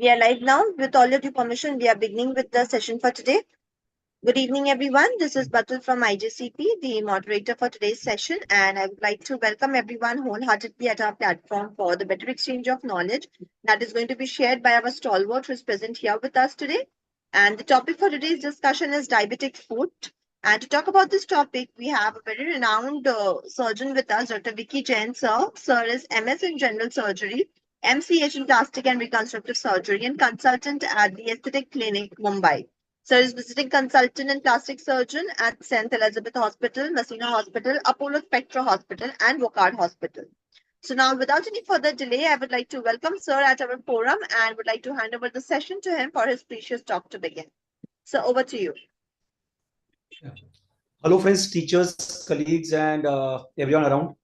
We are live now. With all of your permission, we are beginning with the session for today. Good evening, everyone. This is Batul from IJCP, the moderator for today's session, and I would like to welcome everyone wholeheartedly at our platform for the better exchange of knowledge that is going to be shared by our stalwart who is present here with us today. And the topic for today's discussion is diabetic foot. And to talk about this topic, we have a very renowned surgeon with us, Dr. Vicky Jain, sir. Sir is MS in General Surgery, MCH in Plastic and Reconstructive Surgery, and consultant at the Aesthetic Clinic, Mumbai. Sir is visiting consultant and plastic surgeon at St. Elizabeth Hospital, Messina Hospital, Apollo Spectra Hospital, and Wockhardt Hospital. So now, without any further delay, I would like to welcome Sir at our forum and would like to hand over the session to him for his precious talk to begin. So over to you. Hello friends, teachers, colleagues and everyone around.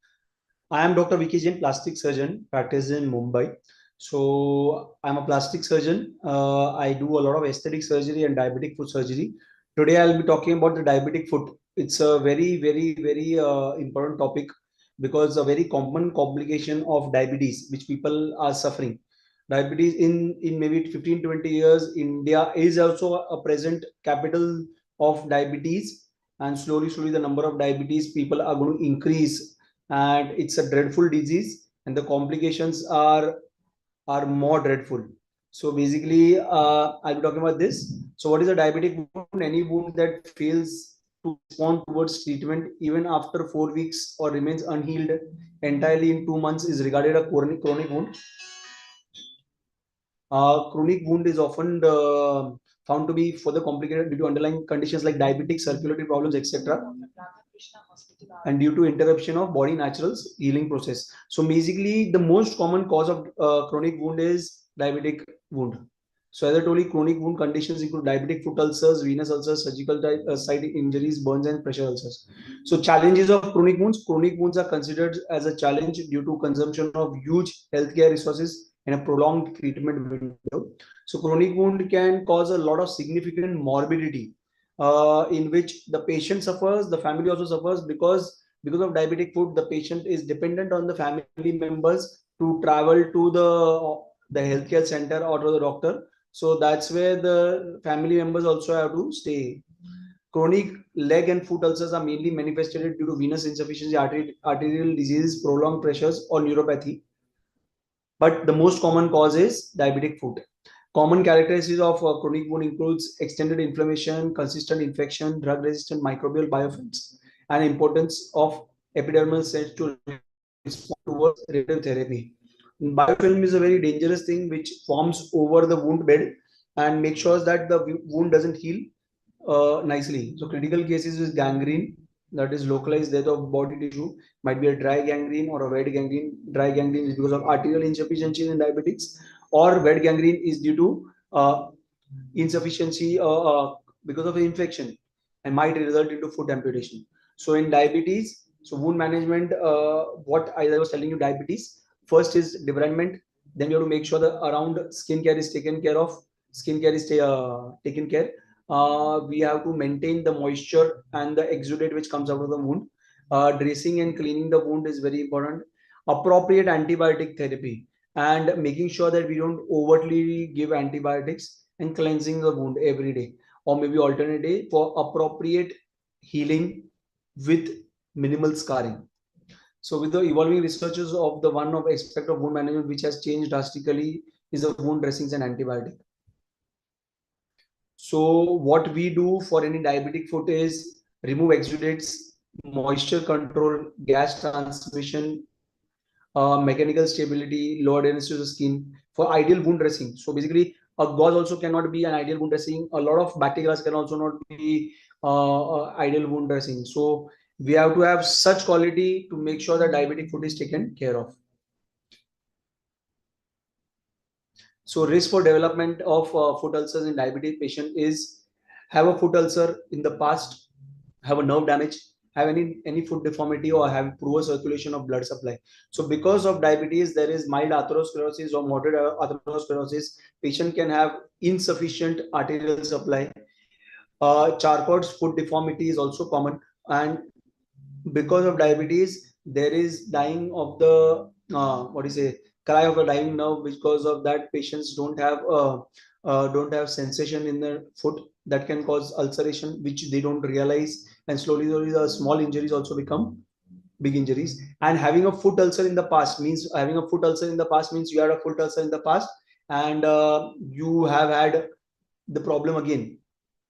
I am Dr. Vicky Jain, plastic surgeon, practice in Mumbai. So I'm a plastic surgeon. I do a lot of aesthetic surgery and diabetic foot surgery. Today I'll be talking about the diabetic foot. It's a very important topic because a very common complication of diabetes which people are suffering. Diabetes in maybe 15-20 years, India is also a present capital of diabetes, and slowly the number of diabetes people are going to increase, and it's a dreadful disease and the complications are more dreadful. So basically I'll be talking about this. So what is a diabetic wound? Any wound that fails to respond towards treatment even after 4 weeks or remains unhealed entirely in 2 months is regarded a chronic wound. Chronic wound is often found to be further complicated due to underlying conditions like diabetic, circulatory problems, etc., and due to interruption of body natural healing process. So basically, the most common cause of chronic wound is diabetic wound. So as I told you, chronic wound conditions include diabetic foot ulcers, venous ulcers, surgical site injuries, burns, and pressure ulcers. So challenges of chronic wounds. Chronic wounds are considered as a challenge due to consumption of huge healthcare resources and a prolonged treatment window. So chronic wound can cause a lot of significant morbidity, in which the patient suffers, the family also suffers, because of diabetic foot, the patient is dependent on the family members to travel to the healthcare center or to the doctor. So that's where the family members also have to stay. Chronic leg and foot ulcers are mainly manifested due to venous insufficiency, arterial diseases, prolonged pressures, or neuropathy. But the most common cause is diabetic foot. Common characteristics of chronic wound includes extended inflammation, consistent infection, drug-resistant microbial biofilms, and importance of epidermal cells to respond towards radiotherapy. Biofilm is a very dangerous thing which forms over the wound bed and makes sure that the wound doesn't heal nicely. So critical cases is gangrene, that is localized death of body tissue, might be a dry gangrene or a wet gangrene. Dry gangrene is because of arterial insufficiency in diabetics, or wet gangrene is due to insufficiency because of infection and might result into foot amputation. So in diabetes, so wound management, what I was telling you, diabetes, first is debridement. Then you have to make sure that around skin care is taken care of. Skin care is taken care. We have to maintain the moisture and the exudate which comes out of the wound. Dressing and cleaning the wound is very important. Appropriate antibiotic therapy and making sure that we don't overtly give antibiotics, and cleansing the wound every day or maybe alternate day for appropriate healing with minimal scarring. So with the evolving researches of the one of aspect of wound management which has changed drastically is the wound dressings and antibiotic. So what we do for any diabetic foot is remove exudates, moisture control, gas transmission, mechanical stability, low adherence to the skin for ideal wound dressing. So basically, a gauze also cannot be an ideal wound dressing. A lot of bacteria can also not be ideal wound dressing. So we have to have such quality to make sure that diabetic foot is taken care of. So risk for development of foot ulcers in diabetic patient is have a foot ulcer in the past, have a nerve damage, have any foot deformity, or have poor circulation of blood supply. So because of diabetes, there is mild atherosclerosis or moderate atherosclerosis. Patient can have insufficient arterial supply. Charcot's foot deformity is also common, and because of diabetes, there is dying of the cry of a dying nerve. Because of that, patients don't have sensation in their foot. That can cause ulceration, which they don't realize, and slowly the small injuries also become big injuries. And having a foot ulcer in the past means you had a foot ulcer in the past, and you have had the problem again.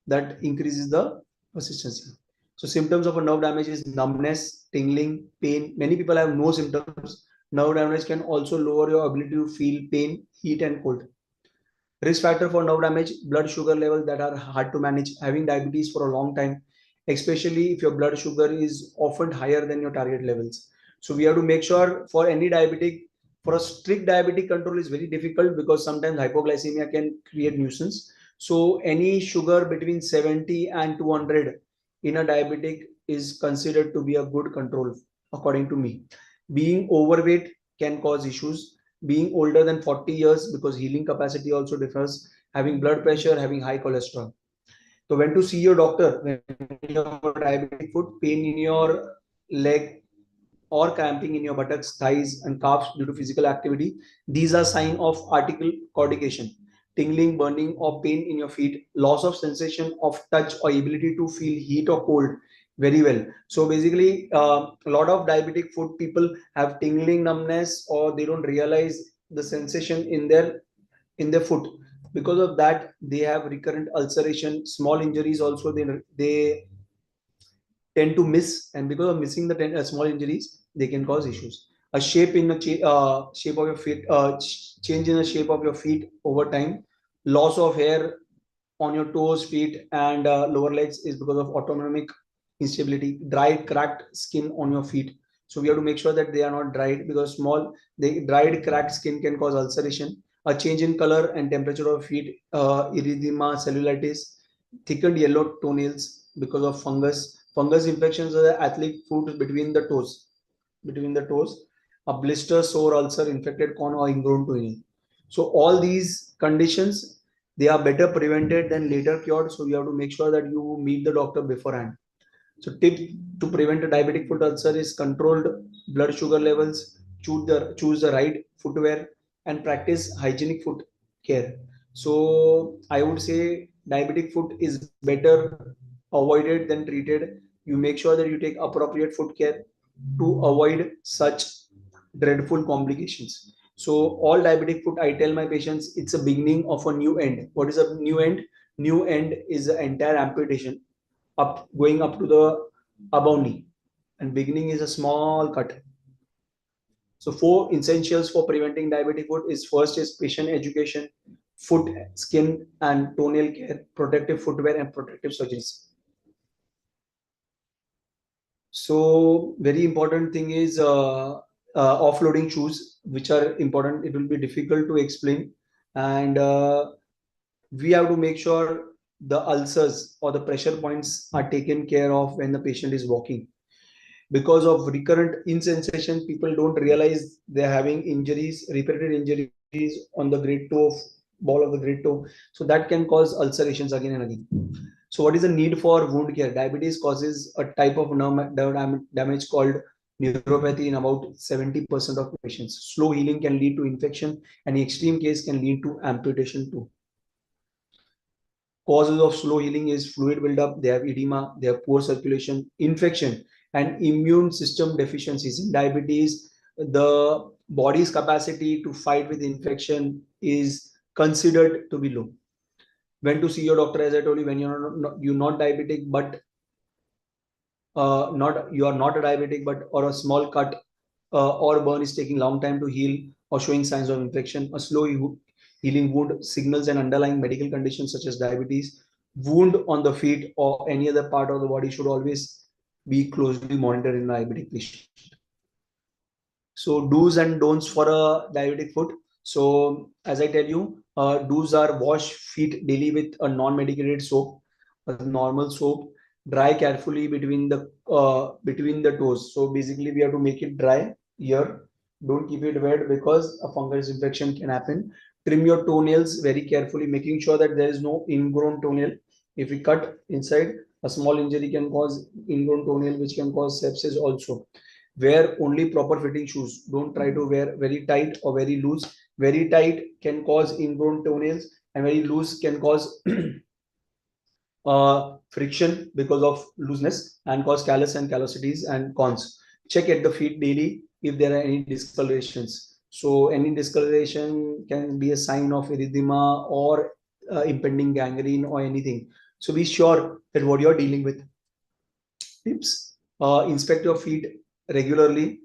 That increases the persistency. So symptoms of a nerve damage is numbness, tingling, pain. Many people have no symptoms. Nerve damage can also lower your ability to feel pain, heat, and cold. Risk factor for nerve damage: blood sugar levels that are hard to manage, having diabetes for a long time, especially if your blood sugar is often higher than your target levels. So we have to make sure for any diabetic, for a strict diabetic control is very difficult, because sometimes hypoglycemia can create nuisance. So any sugar between 70 and 200 in a diabetic is considered to be a good control, according to me. Being overweight can cause issues. Being older than 40 years, because healing capacity also differs, having blood pressure, having high cholesterol. So when to see your doctor? When you have diabetic foot, pain in your leg, or cramping in your buttocks, thighs, and calves due to physical activity. These are signs of article coordination. Tingling, burning, or pain in your feet, loss of sensation of touch or ability to feel heat or cold very well. So basically, a lot of diabetic foot people have tingling, numbness, or they don't realize the sensation in their foot. Because of that, they have recurrent ulceration, small injuries also. They tend to miss, and because of missing the small injuries, they can cause issues. A shape in the shape of your feet, change in the shape of your feet over time, loss of hair on your toes, feet, and lower legs is because of autonomic instability. Dried, cracked skin on your feet. So we have to make sure that they are not dried, because the dried, cracked skin can cause ulceration. A change in color and temperature of feet, erythema, cellulitis, thickened yellow toenails because of fungus. Fungus infections are the athletic foot between the toes. A blister, sore, ulcer, infected corn, or ingrown toenail. So all these conditions, they are better prevented than later cured. So you have to make sure that you meet the doctor beforehand. So tip to prevent a diabetic foot ulcer is controlled blood sugar levels, choose the right footwear, and practice hygienic foot care. So I would say diabetic foot is better avoided than treated. You make sure that you take appropriate foot care to avoid such dreadful complications. So all diabetic foot, I tell my patients, it's a beginning of a new end. What is a new end? New end is the entire amputation, going up to the above knee, and beginning is a small cut. So 4 essentials for preventing diabetic foot is: first is patient education, foot, skin, and toenail care, protective footwear, and protective surgeries. So very important thing is offloading shoes, which are important. It will be difficult to explain, and we have to make sure the ulcers or the pressure points are taken care of when the patient is walking. Because of recurrent insensation, people don't realize they're having injuries, repeated injuries on the great toe, ball of the great toe. So that can cause ulcerations again and again. So what is the need for wound care? Diabetes causes a type of nerve damage called neuropathy in about 70% of patients. Slow healing can lead to infection, and in extreme case can lead to amputation too. Causes of slow healing is fluid buildup, they have edema, they have poor circulation, infection, and immune system deficiencies. In diabetes, the body's capacity to fight with infection is considered to be low. When to see your doctor? As I told you, when you're not diabetic, but you are not a diabetic, but or a small cut or burn is taking long time to heal or showing signs of infection. A slow healing wound signals an underlying medical condition such as diabetes. Wound on the feet or any other part of the body should always be closely monitored in a diabetic patient. So do's and don'ts for a diabetic foot. So as I tell you, do's are: wash feet daily with a non-medicated soap, a normal soap. Dry carefully between the toes. So basically, we have to make it dry here. Don't keep it wet, because a fungus infection can happen. Trim your toenails very carefully, making sure that there is no ingrown toenail. If we cut inside, a small injury can cause ingrown toenail, which can cause sepsis also. Wear only proper fitting shoes. Don't try to wear very tight or very loose. Very tight can cause ingrown toenails, and very loose can cause friction because of looseness and cause callus and callosities and cons. Check at the feet daily if there are any discolorations. So any discoloration can be a sign of erythema or impending gangrene or anything. So be sure that what you're dealing with. Tips: inspect your feet regularly.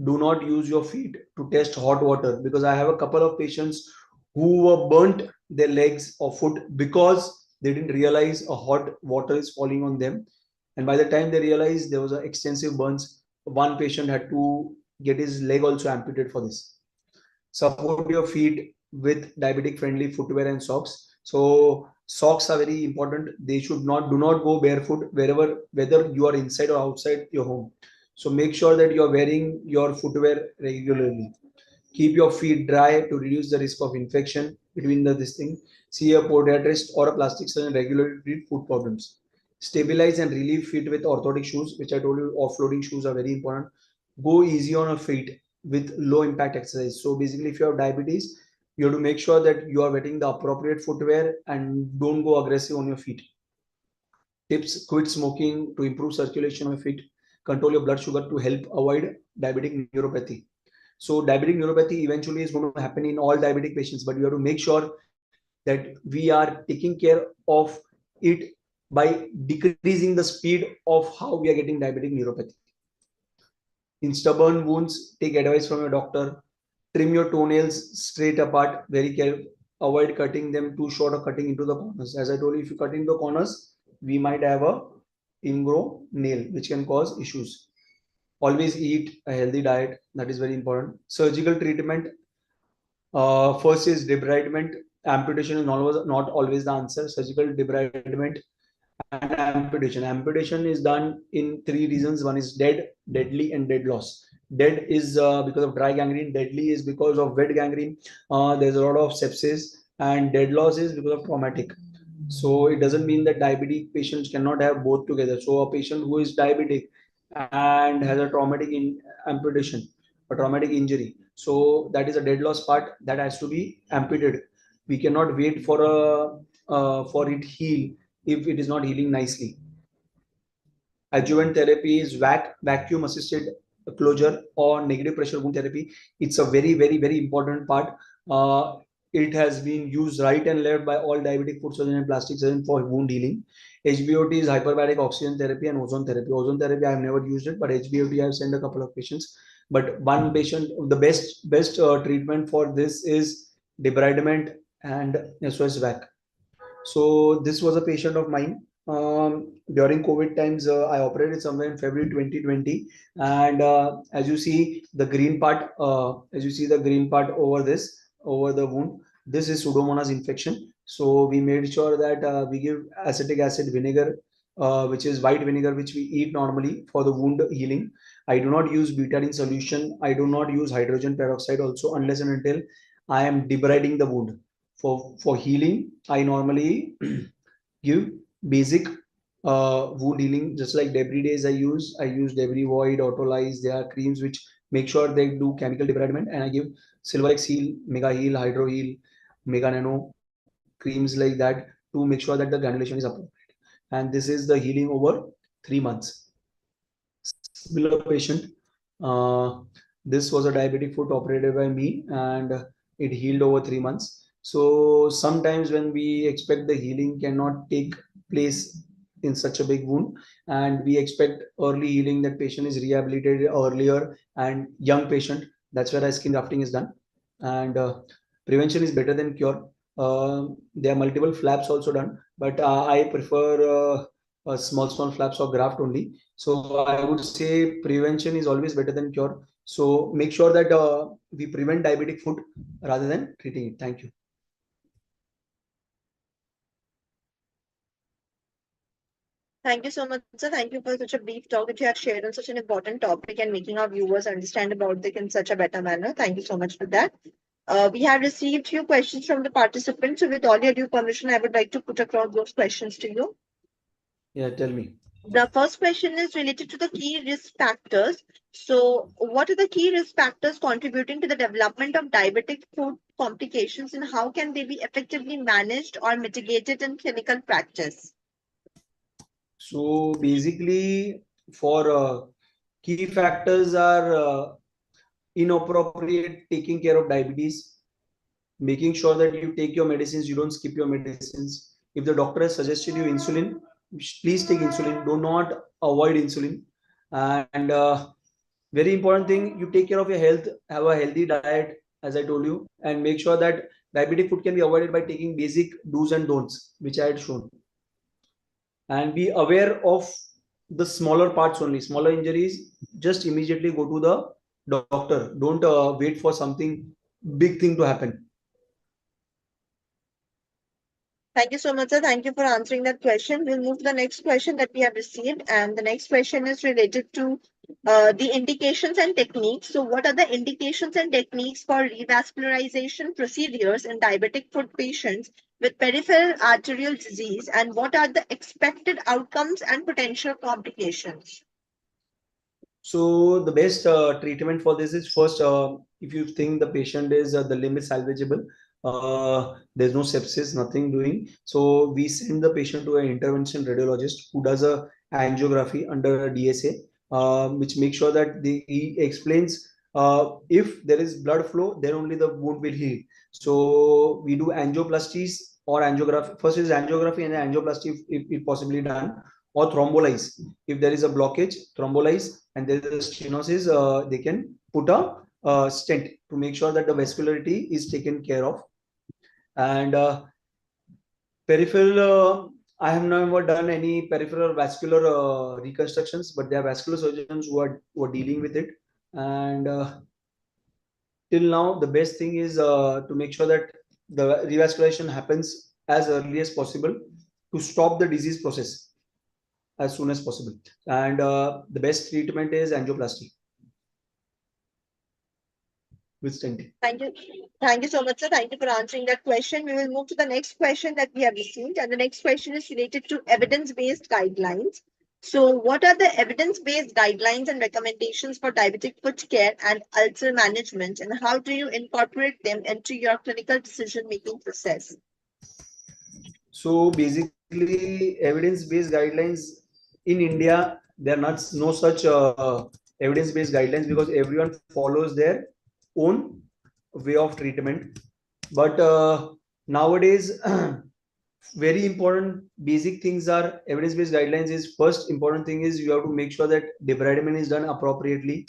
Do not use your feet to test hot water, because I have a couple of patients who were burnt their legs or foot because they didn't realize a hot water is falling on them, and by the time they realized there was extensive burns, one patient had to get his leg also amputated for this. Support your feet with diabetic friendly footwear and socks. So socks are very important. They should not, do not go barefoot wherever, whether you are inside or outside your home. So make sure that you are wearing your footwear regularly. Keep your feet dry to reduce the risk of infection between this thing. See a podiatrist or a plastic surgeon regularly to treat foot problems. Stabilize and relieve feet with orthotic shoes, which I told you, offloading shoes are very important. Go easy on your feet with low impact exercise. So basically, if you have diabetes, you have to make sure that you are wearing the appropriate footwear and don't go aggressive on your feet. Tips: quit smoking to improve circulation of your feet. Control your blood sugar to help avoid diabetic neuropathy. So diabetic neuropathy eventually is going to happen in all diabetic patients, but we have to make sure that we are taking care of it by decreasing the speed of how we are getting diabetic neuropathy. In stubborn wounds, take advice from your doctor. Trim your toenails straight apart, very careful. Avoid cutting them too short or cutting into the corners. As I told you, if you cut into the corners, we might have a ingrown nail, which can cause issues. Always eat a healthy diet. That is very important. Surgical treatment. First is debridement. Amputation is not always the answer. Surgical debridement and amputation. Amputation is done in three reasons. One is dead, deadly, and dead loss. Dead is because of dry gangrene. Deadly is because of wet gangrene. There's a lot of sepsis, and dead loss is because of traumatic. So it doesn't mean that diabetic patients cannot have both together. So a patient who is diabetic and has a traumatic amputation, a traumatic injury, so that is a dead loss part that has to be amputated. We cannot wait for for it heal if it is not healing nicely. Adjuvant therapy is vacuum assisted closure or negative pressure wound therapy. It's a very important part. It has been used right and left by all diabetic foot surgeons and plastic surgeons for wound healing. HBOT is hyperbaric oxygen therapy and ozone therapy. Ozone therapy, I have never used it, but HBOT I have sent a couple of patients. But one patient, the best treatment for this is debridement and SOS vac. So this was a patient of mine. During COVID times, I operated somewhere in February 2020, and as you see the green part, over the wound, this is Pseudomonas infection. So we made sure that we give acetic acid vinegar, which is white vinegar, which we eat normally for the wound healing. I do not use butadiene solution. I do not use hydrogen peroxide also, unless and until I am debriding the wound. For healing, I normally give basic wound healing, just like Debris Days. I use Debris Void, Autolyze. There are creams which make sure they do chemical debridement, and I give Silverex Heal, Mega Heal, Hydro Heal, Mega Nano creams like that to make sure that the granulation is appropriate. And this is the healing over 3 months. Similar patient. Uh, this was a diabetic foot operated by me, and it healed over 3 months. So sometimes when we expect the healing cannot take place in such a big wound, and we expect early healing, that patient is rehabilitated earlier, and young patient, that's where our skin grafting is done. And prevention is better than cure. There are multiple flaps also done, but I prefer small flaps or graft only. So I would say prevention is always better than cure. So make sure that we prevent diabetic foot rather than treating it. Thank you. Thank you so much, sir. Thank you for such a brief talk that you have shared on such an important topic and making our viewers understand about it in such a better manner. Thank you so much for that. We have received few questions from the participants. So with all your due permission, I would like to put across those questions to you. Yeah, tell me. The first question is related to the key risk factors. So, what are the key risk factors contributing to the development of diabetic foot complications, and how can they be effectively managed or mitigated in clinical practice? So basically, for key factors are inappropriate taking care of diabetes, making sure that you take your medicines, you don't skip your medicines. If the doctor has suggested you insulin, please take insulin. Do not avoid insulin. And very important thing, you take care of your health, have a healthy diet, as I told you, and make sure that diabetic foot can be avoided by taking basic do's and don'ts, which I had shown. And be aware of the smaller parts only. Smaller injuries, just immediately go to the doctor. Don't wait for something big thing to happen. Thank you so much, sir. Thank you for answering that question. We'll move to the next question that we have received. And the next question is related to the indications and techniques. So, what are the indications and techniques for revascularization procedures in diabetic foot patients with peripheral arterial disease? And what are the expected outcomes and potential complications? So the best treatment for this is first, if you think the patient is the limb is salvageable, there's no sepsis, nothing doing. So we send the patient to an intervention radiologist who does a angiography under a DSA, which makes sure that he explains if there is blood flow, then only the wound will heal. So we do angioplasties or angiography. First is angiography and angioplasty if possibly done, or thrombolyze. If there is a blockage, thrombolyze, and there is a stenosis, they can put a stent to make sure that the vascularity is taken care of. And peripheral, I have never done any peripheral vascular reconstructions, but there are vascular surgeons who are dealing with it. And till now, the best thing is to make sure that the revascularization happens as early as possible to stop the disease process as soon as possible. And the best treatment is angioplasty with stenting. Thank you. Thank you so much, sir. Thank you for answering that question. We will move to the next question that we have received. And the next question is related to evidence-based guidelines. So, what are the evidence-based guidelines and recommendations for diabetic foot care and ulcer management, and how do you incorporate them into your clinical decision-making process? So basically, evidence-based guidelines in India, there are not no such evidence-based guidelines because everyone follows their own way of treatment. But nowadays, very important basic things are evidence-based guidelines. Is first important thing is you have to make sure that debridement is done appropriately.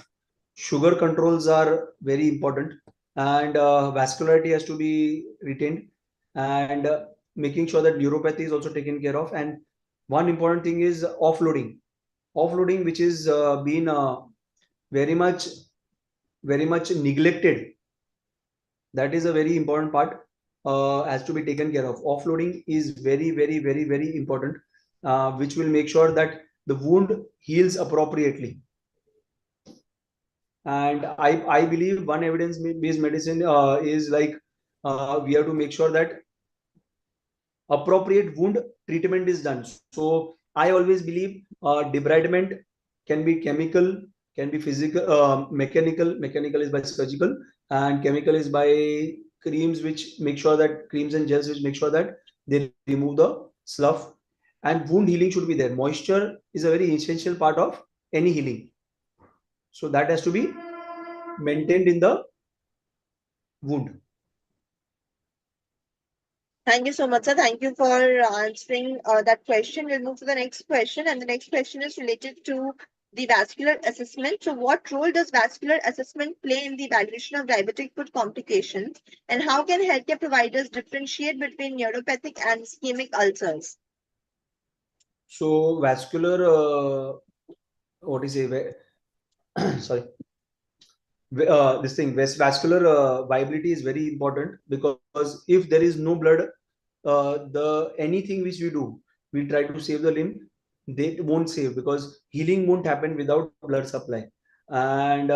Sugar controls are very important, and vascularity has to be retained, and making sure that neuropathy is also taken care of. And one important thing is offloading, which is been very much neglected. That is a very important part, has to be taken care of. Offloading is very important, which will make sure that the wound heals appropriately. And I believe one evidence-based medicine is like we have to make sure that appropriate wound treatment is done. So I always believe debridement can be chemical, can be physical, mechanical. Mechanical is by surgical, and chemical is by creams, which make sure that creams and gels which make sure that they remove the slough. And wound healing should be there. Moisture is a very essential part of any healing. So that has to be maintained in the wound. Thank you so much, sir. Thank you for answering that question. We'll move to the next question, and the next question is related to the vascular assessment. So, what role does vascular assessment play in the evaluation of diabetic foot complications, and how can healthcare providers differentiate between neuropathic and ischemic ulcers? So vascular, what is it? Sorry. This thing, vascular viability is very important because if there is no blood, the anything which we do, we try to save the limb, they won't save because healing won't happen without blood supply. And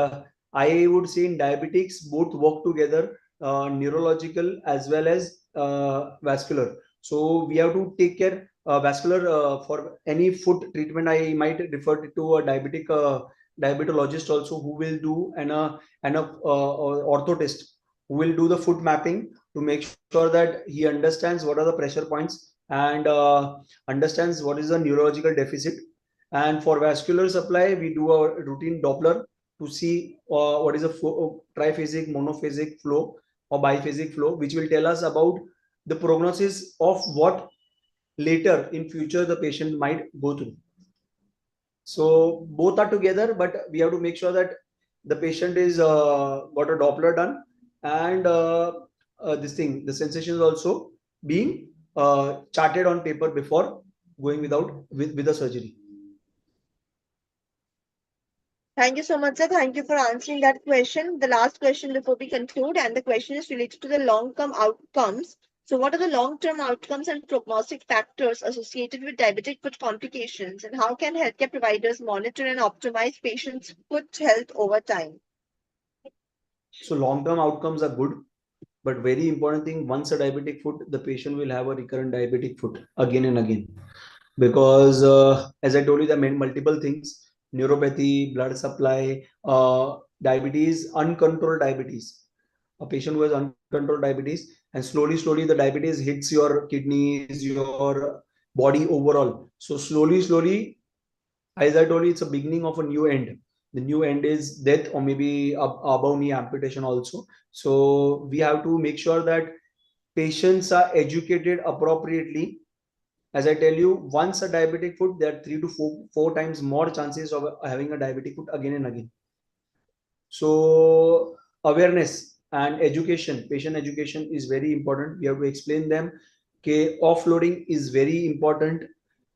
I would say in diabetics, both work together, neurological as well as vascular. So we have to take care. vascular for any foot treatment, I might refer it to a diabetologist also, who will do an orthotist who will do the foot mapping to make sure that he understands what are the pressure points and understands what is the neurological deficit. And for vascular supply, we do a routine Doppler to see what is a triphasic, monophasic flow or biphasic flow, which will tell us about the prognosis of what later in future the patient might go through. So both are together, but we have to make sure that the patient is got a Doppler done, and the sensation is also being charted on paper before going with the surgery. Thank you so much, sir. Thank you for answering that question. The last question before we conclude, and the question is related to the long-term outcomes. So, what are the long-term outcomes and prognostic factors associated with diabetic foot complications, and how can healthcare providers monitor and optimize patients' foot health over time? So long-term outcomes are good, but very important thing, once a diabetic foot, the patient will have a recurrent diabetic foot again and again, because as I told you, there are multiple things: neuropathy, blood supply, diabetes, uncontrolled diabetes. A patient who has uncontrolled diabetes, and slowly the diabetes hits your kidneys, your body overall. So slowly, as I told you, it's a beginning of a new end. The new end is death, or maybe above knee amputation also. So we have to make sure that patients are educated appropriately. As I tell you, once a diabetic foot, there are 3 to 4 times more chances of having a diabetic foot again and again. So awareness and education, patient education is very important. We have to explain them that offloading is very important.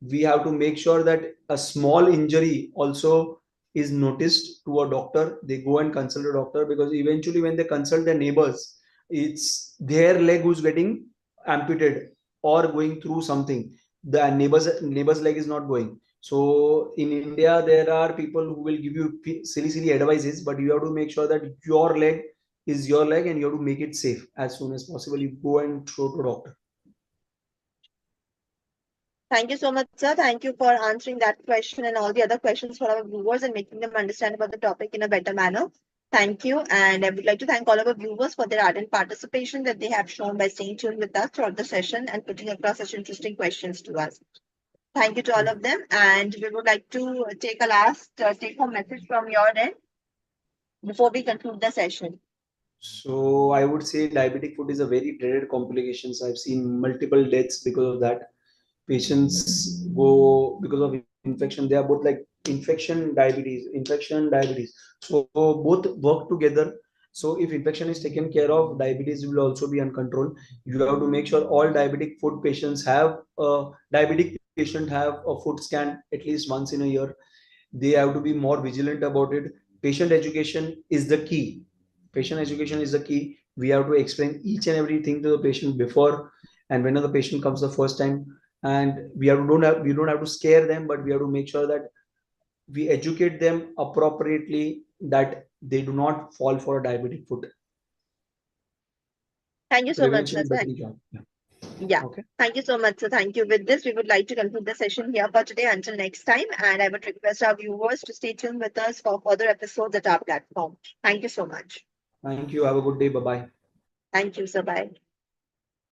We have to make sure that a small injury also is noticed to a doctor. They go and consult a doctor, because eventually when they consult their neighbors, it's their leg who's getting amputated or going through something. The neighbor's leg is not going. So in India, there are people who will give you silly advices, but you have to make sure that your leg is your leg, and you have to make it safe as soon as possible. You go and show to a doctor. Thank you so much, sir. Thank you for answering that question and all the other questions for our viewers and making them understand about the topic in a better manner. Thank you. And I would like to thank all of our viewers for their ardent participation that they have shown by staying tuned with us throughout the session and putting across such interesting questions to us. Thank you to all of them. And we would like to take a last take-home message from your end before we conclude the session. So I would say diabetic foot is a very dreaded complication. I've seen multiple deaths because of that. Patients go because of infection. They are both like infection, diabetes. So both work together. So if infection is taken care of, diabetes will also be uncontrolled. You have to make sure all diabetic foot patients have a foot scan at least once in a year. They have to be more vigilant about it. Patient education is the key. We have to explain each and everything to the patient before and when the patient comes the first time. And we don't have to scare them, but we have to make sure that we educate them appropriately, that they do not fall for a diabetic foot. Thank you so much, sir. Yeah. Okay. Thank you so much, sir. Thank you. With this, we would like to conclude the session here for today. Until next time, and I would request our viewers to stay tuned with us for further episodes at our platform. Thank you so much. Thank you. Have a good day. Bye-bye. Thank you, sir. Bye.